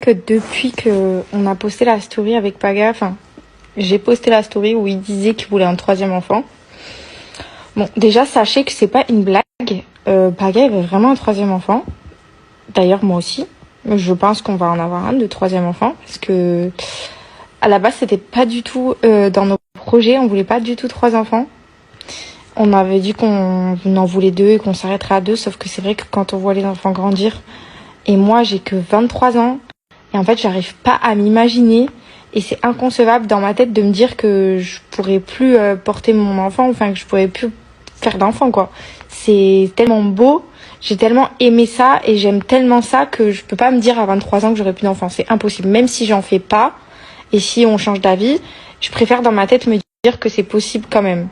Que depuis que on a posté la story avec Paga, enfin, j'ai posté la story où il disait qu'il voulait un troisième enfant. Bon, déjà, sachez que c'est pas une blague. Paga, il veut vraiment un troisième enfant. D'ailleurs, moi aussi. Je pense qu'on va en avoir un de troisième enfant. Parce que, à la base, c'était pas du tout dans nos projets. On voulait pas du tout 3 enfants. On avait dit qu'on en voulait 2 et qu'on s'arrêterait à 2. Sauf que c'est vrai que quand on voit les enfants grandir, et moi, j'ai que 23 ans. Et en fait, j'arrive pas à m'imaginer. Et c'est inconcevable dans ma tête de me dire que je pourrais plus porter mon enfant. Enfin, que je pourrais plus faire d'enfant, quoi. C'est tellement beau. J'ai tellement aimé ça et j'aime tellement ça que je peux pas me dire à 23 ans que j'aurai plus d'enfants. C'est impossible. Même si j'en fais pas et si on change d'avis, je préfère dans ma tête me dire que c'est possible quand même.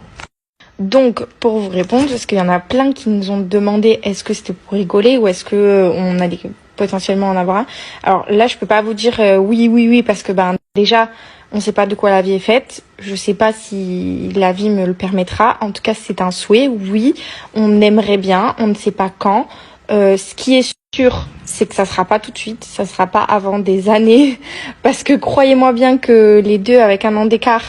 Donc, pour vous répondre, parce qu'il y en a plein qui nous ont demandé est-ce que c'était pour rigoler ou est-ce que on allait potentiellement en avoir un. Alors là, je peux pas vous dire oui, parce que déjà, on sait pas de quoi la vie est faite. Je sais pas si la vie me le permettra. En tout cas, c'est un souhait. Oui, on aimerait bien. On ne sait pas quand. Ce qui est sûr, c'est que ça sera pas tout de suite. Ça sera pas avant des années. Parce que croyez-moi bien que les deux, avec un an d'écart,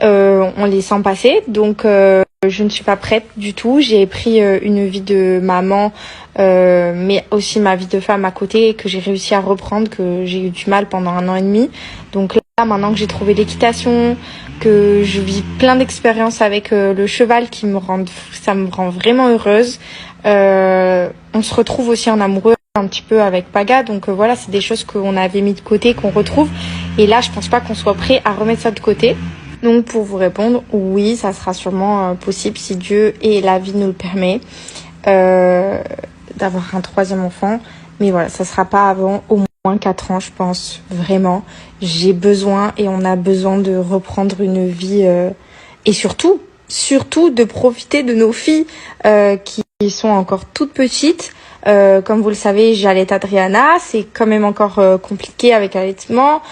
on les sent passer. Donc, je ne suis pas prête du tout. J'ai pris une vie de maman, mais aussi ma vie de femme à côté que j'ai réussi à reprendre, que j'ai eu du mal pendant 1 an et demi. Donc là, maintenant que j'ai trouvé l'équitation, que je vis plein d'expériences avec le cheval ça me rend vraiment heureuse. On se retrouve aussi en amoureux un petit peu avec Paga. Donc voilà, c'est des choses qu'on avait mis de côté, qu'on retrouve. Et là, je pense pas qu'on soit prêt à remettre ça de côté. Donc pour vous répondre, oui, ça sera sûrement possible si Dieu et la vie nous le permet d'avoir un troisième enfant. Mais voilà, ça sera pas avant au moins 4 ans, je pense, vraiment. J'ai besoin et on a besoin de reprendre une vie et surtout de profiter de nos filles qui sont encore toutes petites. Comme vous le savez, j'allaite Adriana, c'est quand même encore compliqué avec l'allaitement.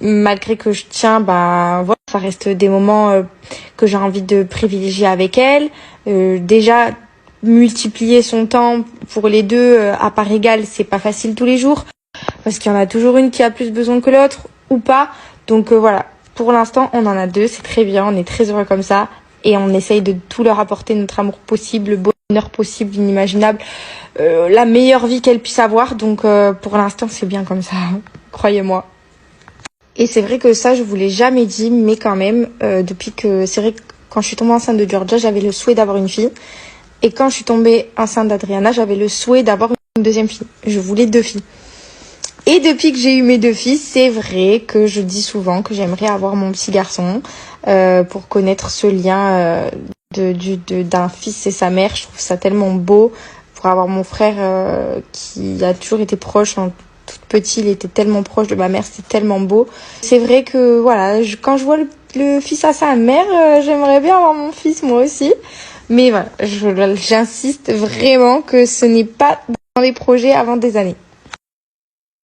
Malgré que je tiens, voilà, ça reste des moments que j'ai envie de privilégier avec elle. Déjà, multiplier son temps pour les deux à part égale, c'est pas facile tous les jours. Parce qu'il y en a toujours une qui a plus besoin que l'autre, ou pas. Donc voilà, pour l'instant, on en a 2, c'est très bien, on est très heureux comme ça. Et on essaye de tout leur apporter, notre amour possible, le bonheur possible, inimaginable. La meilleure vie qu'elle puisse avoir. Donc pour l'instant, c'est bien comme ça, croyez-moi. Et c'est vrai que ça, je vous l'ai jamais dit, mais quand même, depuis que... C'est vrai que quand je suis tombée enceinte de Georgia, j'avais le souhait d'avoir une fille. Et quand je suis tombée enceinte d'Adriana, j'avais le souhait d'avoir une deuxième fille. Je voulais 2 filles. Et depuis que j'ai eu mes 2 filles, c'est vrai que je dis souvent que j'aimerais avoir mon petit garçon pour connaître ce lien d'un fils et sa mère. Je trouve ça tellement beau. Pour avoir mon frère qui a toujours été proche, toute petite, il était tellement proche de ma mère, c'était tellement beau. C'est vrai que voilà, quand je vois le fils à sa mère, j'aimerais bien avoir mon fils moi aussi. Mais voilà, j'insiste vraiment que ce n'est pas dans les projets avant des années.